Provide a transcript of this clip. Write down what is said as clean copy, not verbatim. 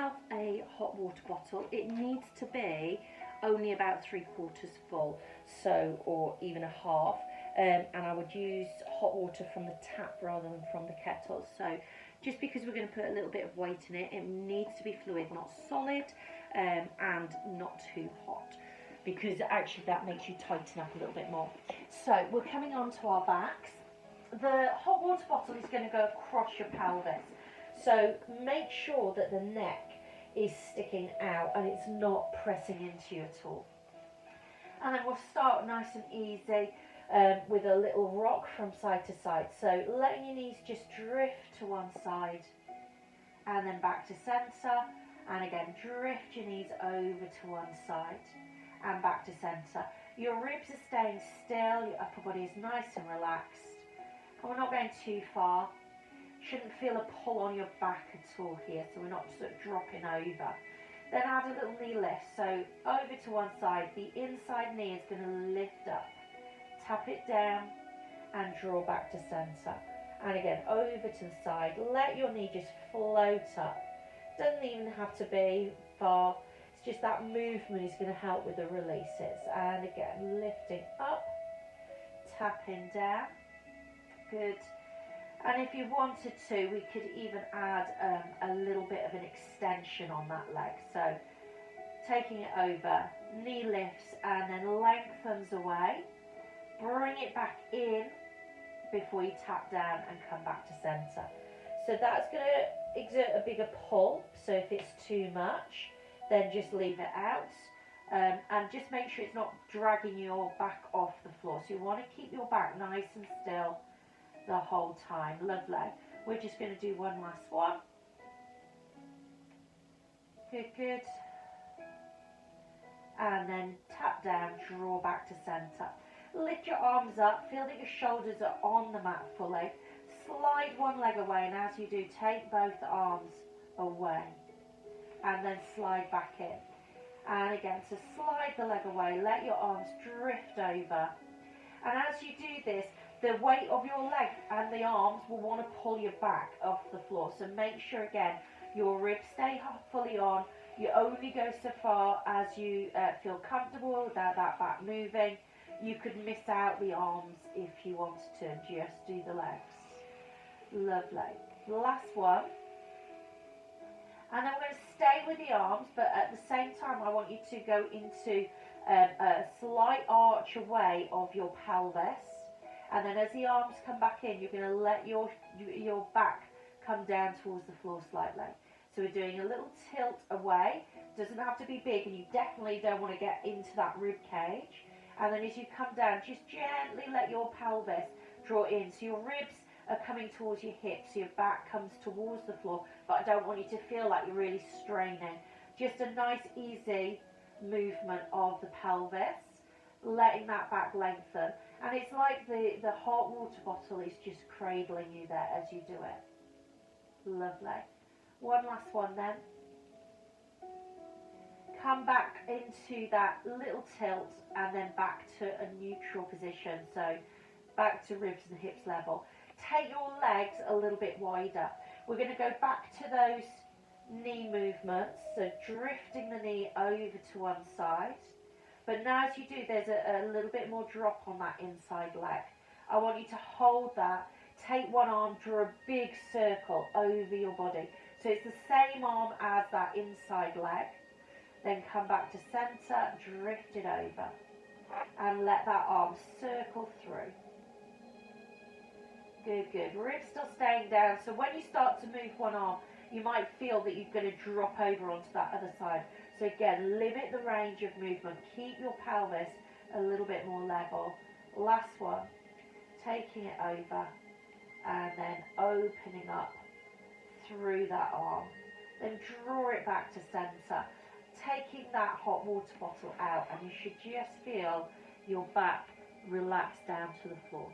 yourself a hot water bottle. It needs to be only about 3/4 full, so, or even a half. And I would use hot water from the tap rather than from the kettle. So just because we're going to put a little bit of weight in it, it needs to be fluid, not solid, and not too hot, because actually that makes you tighten up a little bit more. So we're coming on to our backs. The hot water bottle is going to go across your pelvis. So make sure that the neck is sticking out and it's not pressing into you at all. And then we'll start nice and easy with a little rock from side to side. So letting your knees just drift to one side and then back to centre. And again, drift your knees over to one side and back to centre. Your ribs are staying still, your upper body is nice and relaxed. And we're not going too far. Shouldn't feel a pull on your back at all here, so we're not sort of dropping over. Then add a little knee lift, so over to one side, the inside knee is going to lift up, tap it down and draw back to centre. And again, over to the side, let your knee just float up. Doesn't even have to be far, it's just that movement is going to help with the releases. And again, lifting up, tapping down, good. And if you wanted to, we could even add a little bit of an extension on that leg. So taking it over, knee lifts and then lengthens away. Bring it back in before you tap down and come back to centre. So that's going to exert a bigger pull. So if it's too much, then just leave it out. And just make sure it's not dragging your back off the floor. So you want to keep your back nice and still the whole time. Lovely. We're just going to do one last one. Good, good. And then tap down, draw back to centre. Lift your arms up, feel that your shoulders are on the mat fully. Slide one leg away, and as you do, take both arms away. And then slide back in. And again, so slide the leg away, let your arms drift over. And as you do this, the weight of your leg and the arms will want to pull your back off the floor. So make sure, again, your ribs stay fully on. You only go so far as you feel comfortable without that back moving. You could miss out the arms if you wanted to, and just do the legs. Lovely. Last one. And then we're going to stay with the arms, but at the same time, I want you to go into a slight arch away of your pelvis. And then as the arms come back in, you're going to let your back come down towards the floor slightly. So we're doing a little tilt away. Doesn't have to be big, and you definitely don't want to get into that rib cage. And then as you come down, just gently let your pelvis draw in. So your ribs are coming towards your hips, so your back comes towards the floor. But I don't want you to feel like you're really straining. Just a nice, easy movement of the pelvis, letting that back lengthen. And it's like the hot water bottle is just cradling you there as you do it. Lovely. One last one then. Come back into that little tilt and then back to a neutral position. So back to ribs and hips level. Take your legs a little bit wider. We're going to go back to those knee movements. So drifting the knee over to one side. But now as you do, there's a little bit more drop on that inside leg. I want you to hold that. Take one arm, draw a big circle over your body. So it's the same arm as that inside leg. Then come back to centre, drift it over. And let that arm circle through. Good, good. Ribs still staying down. So when you start to move one arm, you might feel that you're going to drop over onto that other side. So again, limit the range of movement. Keep your pelvis a little bit more level. Last one. Taking it over and then opening up through that arm. Then draw it back to centre. Taking that hot water bottle out, and you should just feel your back relax down to the floor.